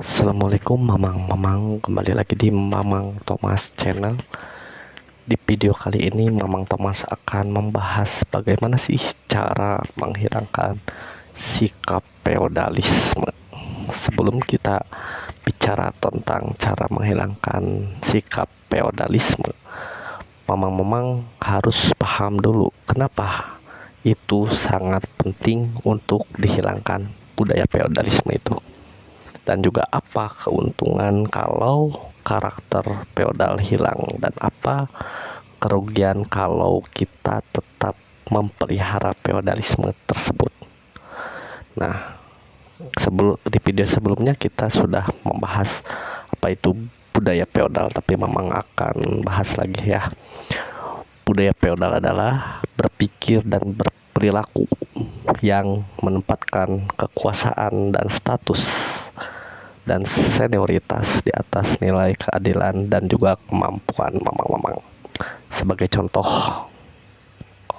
Assalamualaikum Mamang, kembali lagi di Mamang Thomas Channel. Di video kali ini Mamang Thomas akan membahas bagaimana sih cara menghilangkan sikap feodalisme. Sebelum kita bicara tentang cara menghilangkan sikap feodalisme, Mamang harus paham dulu kenapa itu sangat penting untuk dihilangkan budaya feodalisme itu, dan juga apa keuntungan kalau karakter feodal hilang, dan apa kerugian kalau kita tetap memelihara feodalisme tersebut. Nah, di video sebelumnya kita sudah membahas apa itu budaya feodal, tapi memang akan bahas lagi ya. Budaya feodal adalah berpikir dan berperilaku yang menempatkan kekuasaan dan status dan senioritas di atas nilai keadilan dan juga kemampuan mamang-mamang. Sebagai contoh,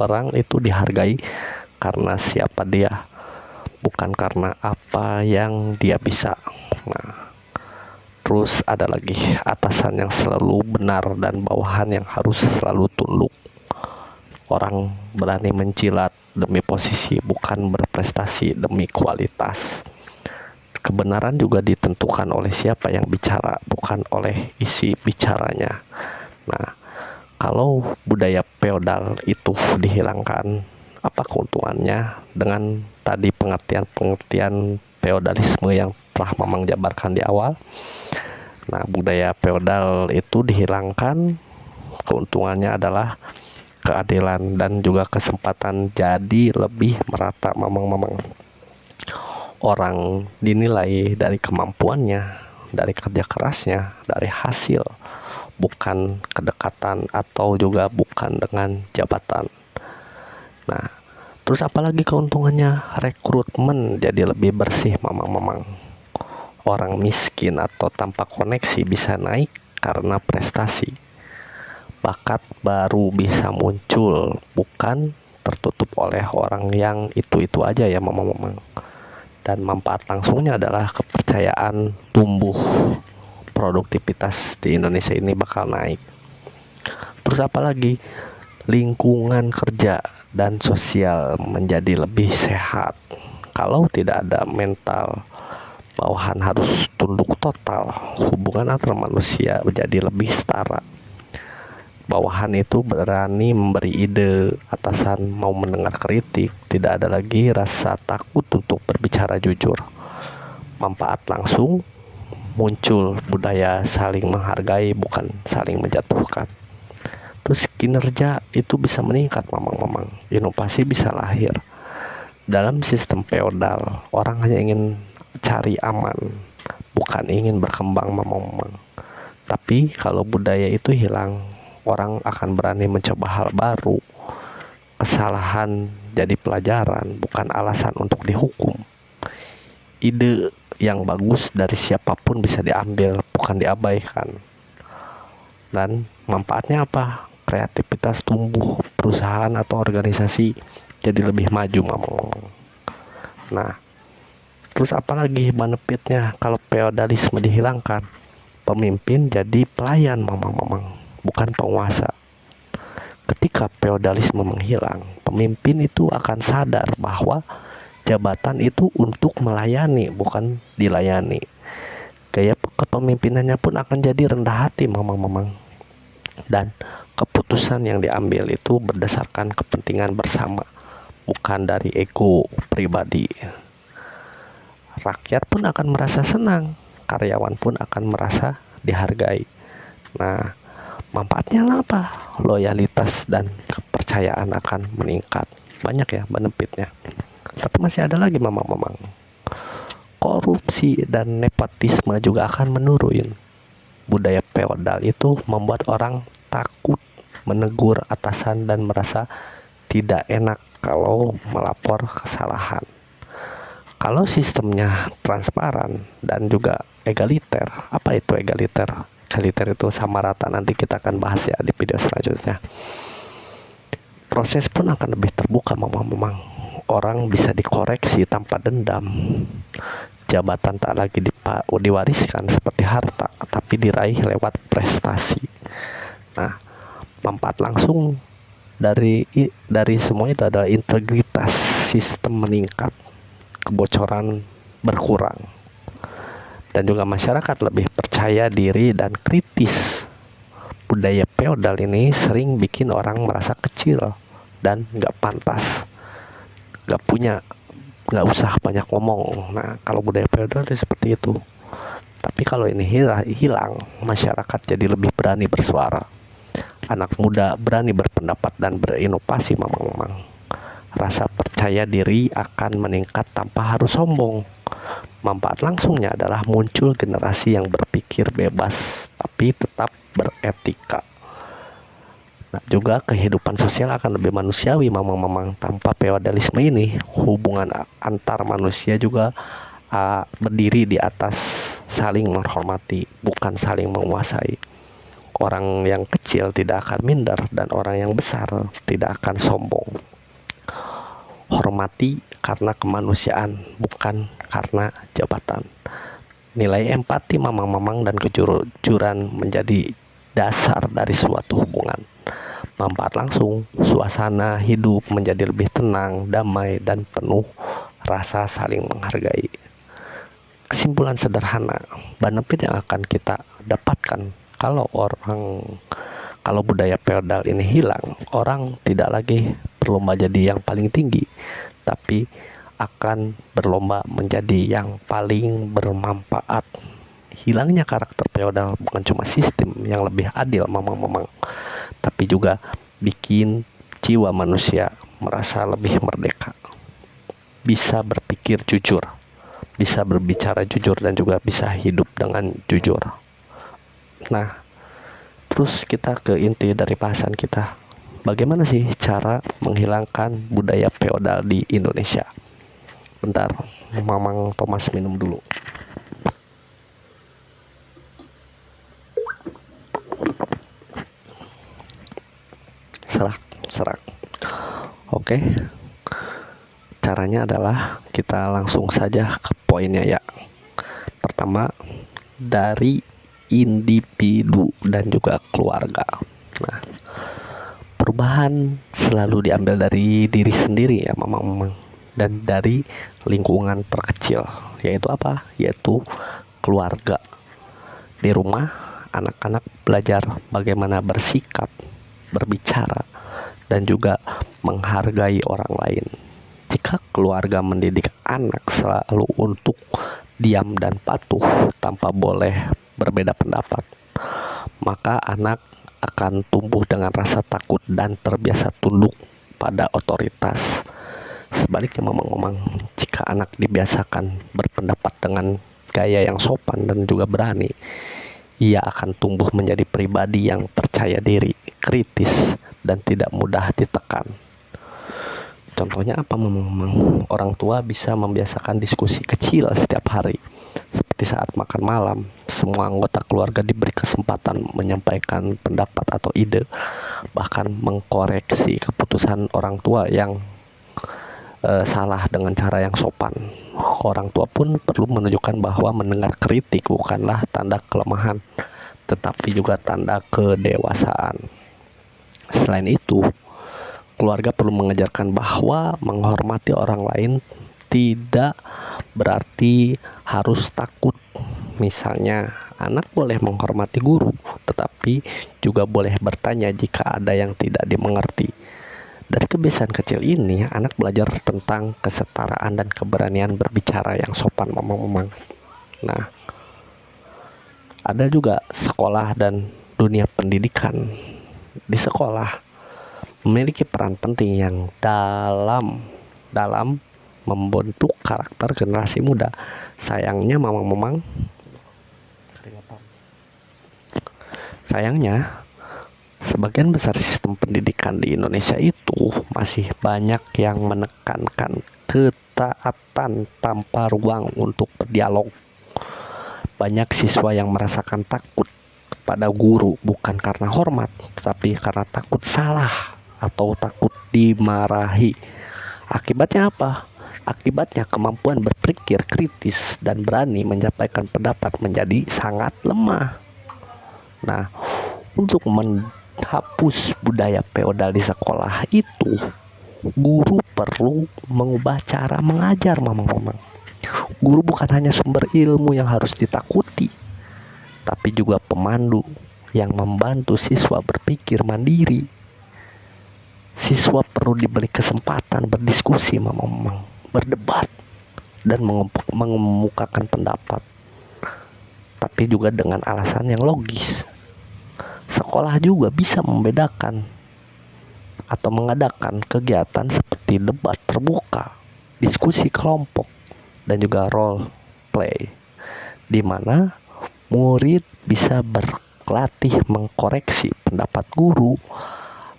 orang itu dihargai karena siapa dia, bukan karena apa yang dia bisa. Nah, terus ada lagi atasan yang selalu benar dan bawahan yang harus selalu tunduk. Orang berani mencilat demi posisi, bukan berprestasi demi kualitas. Kebenaran juga ditentukan oleh siapa yang bicara, bukan oleh isi bicaranya. Nah, kalau budaya feodal itu dihilangkan, apa keuntungannya dengan tadi pengertian-pengertian feodalisme yang telah Mamang jabarkan di awal? Nah, budaya feodal itu dihilangkan, keuntungannya adalah keadilan dan juga kesempatan jadi lebih merata mamang-mamang. Orang dinilai dari kemampuannya, dari kerja kerasnya, dari hasil, bukan kedekatan atau juga bukan dengan jabatan. Nah, terus apalagi keuntungannya? Rekrutmen jadi lebih bersih mamang-mamang. Orang miskin atau tanpa koneksi bisa naik karena prestasi. Bakat baru bisa muncul, bukan tertutup oleh orang yang itu-itu aja ya mamang-mamang. Dan manfaat langsungnya adalah kepercayaan tumbuh, produktivitas di Indonesia ini bakal naik. Terus apalagi, lingkungan kerja dan sosial menjadi lebih sehat. Kalau tidak ada mental bawahan harus tunduk total, hubungan antar manusia menjadi lebih setara. Bawahan itu berani memberi ide, atasan mau mendengar kritik, tidak ada lagi rasa takut untuk berbicara jujur. Manfaat langsung muncul budaya saling menghargai, bukan saling menjatuhkan. Terus kinerja itu bisa meningkat mamang-mamang, inovasi bisa lahir. Dalam sistem feodal, orang hanya ingin cari aman, bukan ingin berkembang mamang-mamang. Tapi kalau budaya itu hilang, orang akan berani mencoba hal baru. Kesalahan jadi pelajaran, bukan alasan untuk dihukum. Ide yang bagus dari siapapun bisa diambil, bukan diabaikan. Dan manfaatnya apa? Kreativitas tumbuh, perusahaan atau organisasi jadi lebih maju mamang-mamang. Nah, terus apalagi benefitnya kalau feodalisme dihilangkan? Pemimpin jadi pelayan mamang-mamang, bukan penguasa. Ketika feodalisme menghilang, pemimpin itu akan sadar bahwa jabatan itu untuk melayani, bukan dilayani. Gaya kepemimpinannya pun akan jadi rendah hati mamang-mamang. Dan keputusan yang diambil itu berdasarkan kepentingan bersama, bukan dari ego pribadi. Rakyat pun akan merasa senang, karyawan pun akan merasa dihargai. Nah, manfaatnya apa? Loyalitas dan kepercayaan akan meningkat. Banyak ya benefitnya. Tapi masih ada lagi mamang-mamang. Korupsi dan nepotisme juga akan menurun. Budaya feodal itu membuat orang takut menegur atasan dan merasa tidak enak kalau melapor kesalahan. Kalau sistemnya transparan dan juga egaliter. Apa itu egaliter? Egaliter itu sama rata, nanti kita akan bahas ya di video selanjutnya. Proses pun akan lebih terbuka mamang-mamang. Orang bisa dikoreksi tanpa dendam. Jabatan tak lagi diwariskan seperti harta, tapi diraih lewat prestasi. Nah, manfaat langsung dari semua itu adalah integritas sistem meningkat, kebocoran berkurang, dan juga masyarakat lebih percaya diri dan kritis. Budaya feodal ini sering bikin orang merasa kecil dan gak pantas, gak usah banyak ngomong. Nah, kalau budaya feodal itu seperti itu. Tapi kalau ini hilang, masyarakat jadi lebih berani bersuara. Anak muda berani berpendapat dan berinovasi. Memang rasa percaya diri akan meningkat tanpa harus sombong. Manfaat langsungnya adalah muncul generasi yang berpikir bebas tapi tetap beretika. Nah, juga kehidupan sosial akan lebih manusiawi. Memang tanpa feodalisme ini, hubungan antar manusia juga berdiri di atas saling menghormati, bukan saling menguasai. Orang yang kecil tidak akan minder dan orang yang besar tidak akan sombong. Hormati karena kemanusiaan, bukan karena jabatan. Nilai empati mamang dan kejujuran menjadi dasar dari suatu hubungan. Manfaat langsung, suasana hidup menjadi lebih tenang, damai, dan penuh rasa saling menghargai. Kesimpulan sederhana, benefit yang akan kita dapatkan kalau budaya feodal ini hilang, orang tidak lagi berlomba jadi yang paling tinggi, tapi akan berlomba menjadi yang paling bermanfaat. Hilangnya karakter feodal bukan cuma sistem yang lebih adil memang, tapi juga bikin jiwa manusia merasa lebih merdeka, bisa berpikir jujur, bisa berbicara jujur, dan juga bisa hidup dengan jujur. Nah, terus kita ke inti dari bahasan kita. Bagaimana sih cara menghilangkan budaya feodal di Indonesia? Bentar, Mamang Thomas minum dulu. Serak. Oke. Caranya adalah kita langsung saja ke poinnya ya. Pertama, dari individu dan juga keluarga. Nah, perubahan selalu diambil dari diri sendiri ya, Mamang, dan dari lingkungan terkecil, yaitu apa? Yaitu keluarga. Di rumah, anak-anak belajar bagaimana bersikap, berbicara, dan juga menghargai orang lain. Jika keluarga mendidik anak selalu untuk diam dan patuh tanpa boleh berbeda pendapat, maka anak akan tumbuh dengan rasa takut dan terbiasa tunduk pada otoritas. Sebaliknya memang jika anak dibiasakan berpendapat dengan gaya yang sopan dan juga berani, ia akan tumbuh menjadi pribadi yang percaya diri, kritis, dan tidak mudah ditekan. Contohnya apa? Memang orang tua bisa membiasakan diskusi kecil setiap hari. Seperti saat makan malam, semua anggota keluarga diberi kesempatan menyampaikan pendapat atau ide, bahkan mengkoreksi keputusan orang tua yang salah dengan cara yang sopan. Orang tua pun perlu menunjukkan bahwa mendengar kritik bukanlah tanda kelemahan, tetapi juga tanda kedewasaan. Selain itu, keluarga perlu mengajarkan bahwa menghormati orang lain tidak berarti harus takut. Misalnya, anak boleh menghormati guru, tetapi juga boleh bertanya jika ada yang tidak dimengerti. Dari kebiasaan kecil ini, anak belajar tentang kesetaraan dan keberanian berbicara yang sopan memang. Nah, ada juga sekolah dan dunia pendidikan. Di sekolah memiliki peran penting yang dalam membentuk karakter generasi muda. Sayangnya sebagian besar sistem pendidikan di Indonesia itu masih banyak yang menekankan ketaatan tanpa ruang untuk berdialog. Banyak siswa yang merasakan takut pada guru bukan karena hormat, tetapi karena takut salah atau takut dimarahi. Akibatnya apa? Akibatnya kemampuan berpikir kritis dan berani menyampaikan pendapat menjadi sangat lemah. Nah, untuk menghapus budaya feodal di sekolah itu, guru perlu mengubah cara mengajar, mamang-mamang. Guru bukan hanya sumber ilmu yang harus ditakuti, tapi juga pemandu yang membantu siswa berpikir mandiri. Siswa perlu diberi kesempatan berdiskusi, mamang, berdebat, dan mengemukakan pendapat, tapi juga dengan alasan yang logis. Sekolah juga bisa membedakan atau mengadakan kegiatan seperti debat terbuka, diskusi kelompok, dan juga role play, di mana murid bisa berlatih mengkoreksi pendapat guru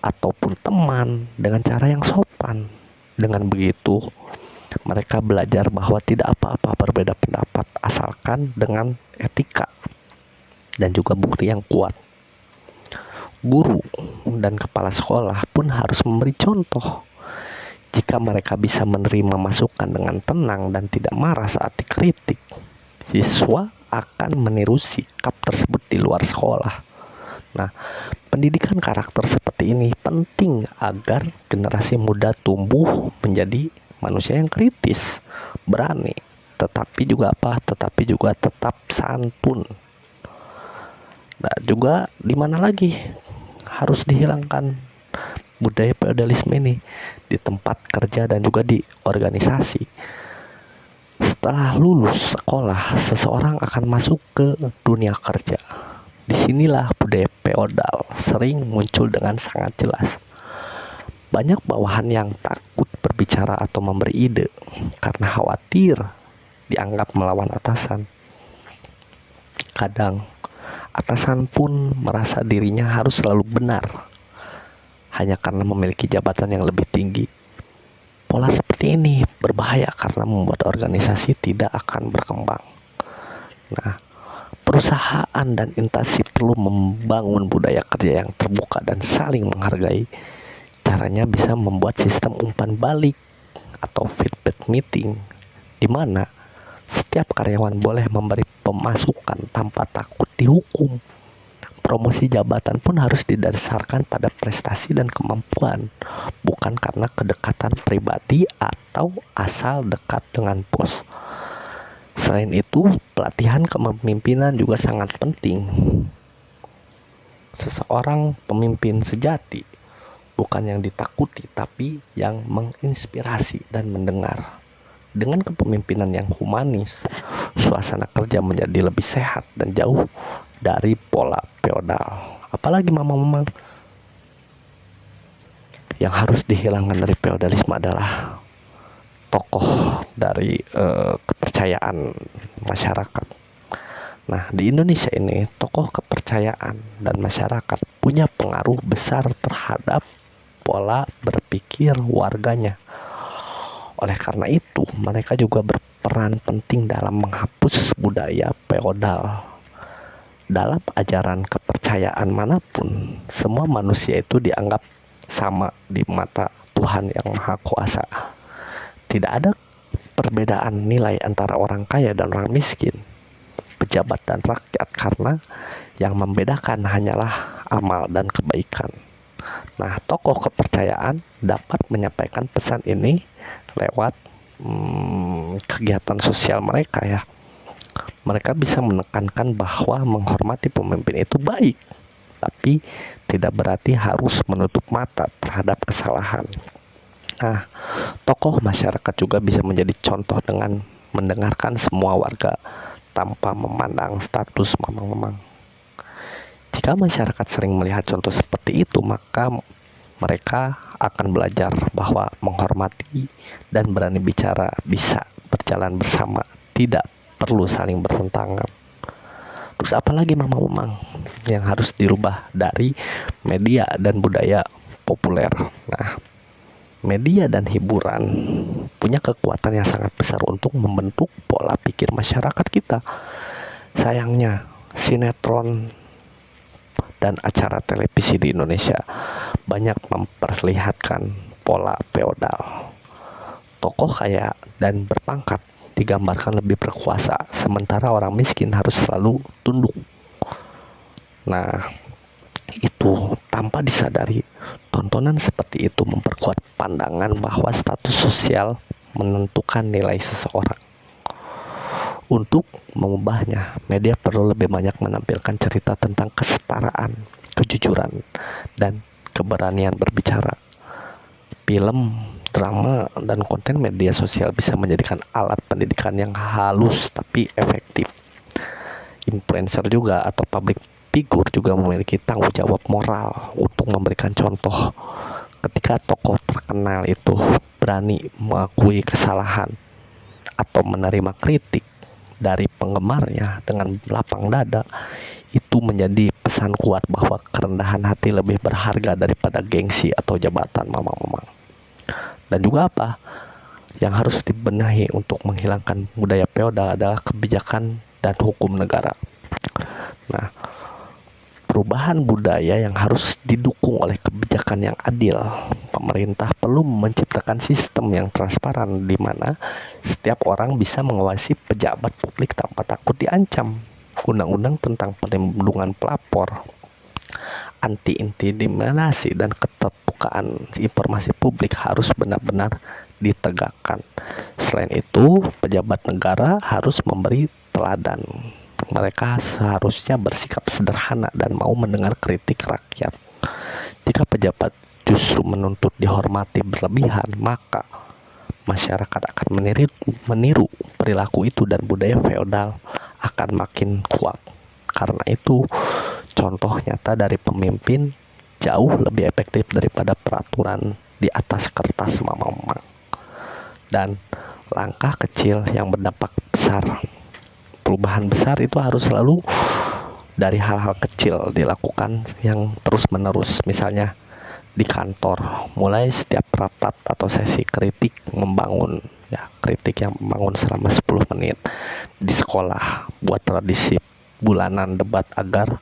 ataupun teman dengan cara yang sopan. Dengan begitu, mereka belajar bahwa tidak apa-apa berbeda pendapat asalkan dengan etika dan juga bukti yang kuat. Guru dan kepala sekolah pun harus memberi contoh. Jika mereka bisa menerima masukan dengan tenang dan tidak marah saat dikritik, siswa akan meniru sikap tersebut di luar sekolah. Nah, pendidikan karakter seperti ini penting agar generasi muda tumbuh menjadi manusia yang kritis, berani, tetapi juga tetap santun. Nah, juga di mana lagi harus dihilangkan budaya feodalisme ini? Di tempat kerja dan juga di organisasi. Setelah lulus sekolah, seseorang akan masuk ke dunia kerja. Disinilah budaya feodal sering muncul dengan sangat jelas. Banyak bawahan yang takut berbicara atau memberi ide karena khawatir dianggap melawan atasan. Kadang atasan pun merasa dirinya harus selalu benar hanya karena memiliki jabatan yang lebih tinggi. Pola seperti ini berbahaya karena membuat organisasi tidak akan berkembang. Nah, perusahaan dan instansi perlu membangun budaya kerja yang terbuka dan saling menghargai. Caranya bisa membuat sistem umpan balik atau feedback meeting, di mana setiap karyawan boleh memberi pemasukan tanpa takut dihukum. Promosi jabatan pun harus didasarkan pada prestasi dan kemampuan, bukan karena kedekatan pribadi atau asal dekat dengan bos. Selain itu, pelatihan kepemimpinan juga sangat penting. Seseorang pemimpin sejati bukan yang ditakuti, tapi yang menginspirasi dan mendengar. Dengan kepemimpinan yang humanis, suasana kerja menjadi lebih sehat dan jauh dari pola feodal. Apalagi mamang-mamang, yang harus dihilangkan dari feodalisme adalah tokoh dari kepercayaan masyarakat. Nah, di Indonesia ini tokoh kepercayaan dan masyarakat punya pengaruh besar terhadap pola berpikir warganya. Oleh karena itu, mereka juga berperan penting dalam menghapus budaya feodal. Dalam ajaran kepercayaan manapun, semua manusia itu dianggap sama di mata Tuhan yang Maha Kuasa. Tidak ada perbedaan nilai antara orang kaya dan orang miskin, pejabat dan rakyat, karena yang membedakan hanyalah amal dan kebaikan. Nah, tokoh kepercayaan dapat menyampaikan pesan ini lewat kegiatan sosial mereka ya. Mereka bisa menekankan bahwa menghormati pemimpin itu baik, tapi tidak berarti harus menutup mata terhadap kesalahan. Nah, tokoh masyarakat juga bisa menjadi contoh dengan mendengarkan semua warga tanpa memandang status mamang-mamang. Jika masyarakat sering melihat contoh seperti itu, maka mereka akan belajar bahwa menghormati dan berani bicara bisa berjalan bersama, tidak perlu saling bertentangan. Terus apalagi mamang-mamang yang harus dirubah dari media dan budaya populer? Nah, media dan hiburan punya kekuatan yang sangat besar untuk membentuk pola pikir masyarakat kita. Sayangnya, sinetron dan acara televisi di Indonesia banyak memperlihatkan pola feodal. Tokoh kaya dan berpangkat digambarkan lebih berkuasa, sementara orang miskin harus selalu tunduk. Nah, itu tanpa disadari, tontonan seperti itu memperkuat pandangan bahwa status sosial menentukan nilai seseorang. Untuk mengubahnya, media perlu lebih banyak menampilkan cerita tentang kesetaraan, kejujuran, dan keberanian berbicara. Film, drama, dan konten media sosial bisa menjadikan alat pendidikan yang halus tapi efektif. Influencer juga atau public figure juga memiliki tanggung jawab moral untuk memberikan contoh. Ketika tokoh terkenal itu berani mengakui kesalahan atau menerima kritik dari penggemarnya dengan lapang dada, itu menjadi pesan kuat bahwa kerendahan hati lebih berharga daripada gengsi atau jabatan mamang-mamang. Dan juga apa yang harus dibenahi untuk menghilangkan budaya feodal adalah kebijakan dan hukum negara. Nah, perubahan budaya yang harus didukung oleh kebijakan yang adil. Pemerintah perlu menciptakan sistem yang transparan di mana setiap orang bisa mengawasi pejabat publik tanpa takut diancam. Undang-undang tentang perlindungan pelapor, anti-intimidasi, dan keterbukaan informasi publik harus benar-benar ditegakkan. Selain itu, pejabat negara harus memberi teladan. Mereka seharusnya bersikap sederhana dan mau mendengar kritik rakyat. Jika pejabat justru menuntut dihormati berlebihan, maka masyarakat akan meniru perilaku itu dan budaya feodal akan makin kuat. Karena itu, contoh nyata dari pemimpin jauh lebih efektif daripada peraturan di atas kertas mamang-mamang. Dan langkah kecil yang berdampak besar. Perubahan besar itu harus selalu dari hal-hal kecil dilakukan yang terus-menerus. Misalnya di kantor, mulai setiap rapat atau sesi kritik membangun, ya, kritik yang membangun selama 10 menit. Di sekolah, buat tradisi bulanan debat agar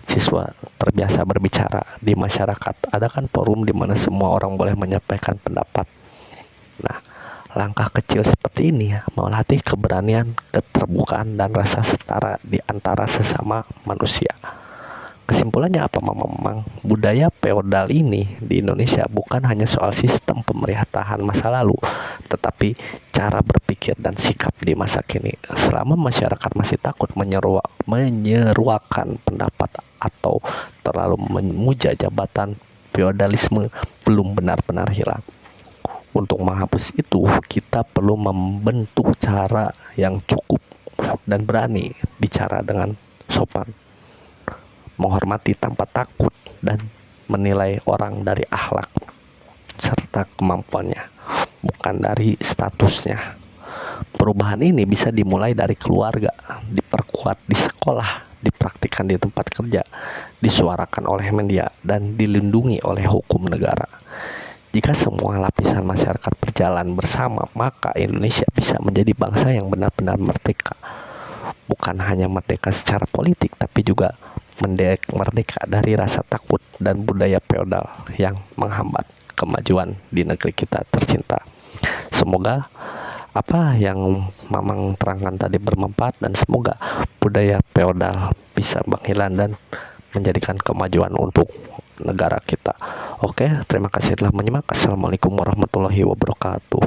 siswa terbiasa berbicara. Di masyarakat, ada kan forum di mana semua orang boleh menyampaikan pendapat. Nah, langkah kecil seperti ini ya melatih keberanian, keterbukaan, dan rasa setara di antara sesama manusia. Kesimpulannya apa, memang budaya feodal ini di Indonesia bukan hanya soal sistem pemerintahan masa lalu, tetapi cara berpikir dan sikap di masa kini. Selama masyarakat masih takut menyeruakan pendapat atau terlalu memuja jabatan, feodalisme belum benar-benar hilang. Untuk menghapus itu, kita perlu membentuk cara yang cukup dan berani bicara dengan sopan, menghormati tanpa takut, dan menilai orang dari akhlak serta kemampuannya, bukan dari statusnya. Perubahan ini bisa dimulai dari keluarga, diperkuat di sekolah, dipraktikkan di tempat kerja, disuarakan oleh media, dan dilindungi oleh hukum negara. Jika semua lapisan masyarakat berjalan bersama, maka Indonesia bisa menjadi bangsa yang benar-benar merdeka. Bukan hanya merdeka secara politik, tapi juga merdeka dari rasa takut dan budaya feodal yang menghambat kemajuan di negeri kita tercinta. Semoga apa yang Mamang terangkan tadi bermanfaat, dan semoga budaya feodal bisa menghilang dan menjadikan kemajuan untuk negara kita. Oke, terima kasih telah menyimak. Assalamualaikum warahmatullahi wabarakatuh.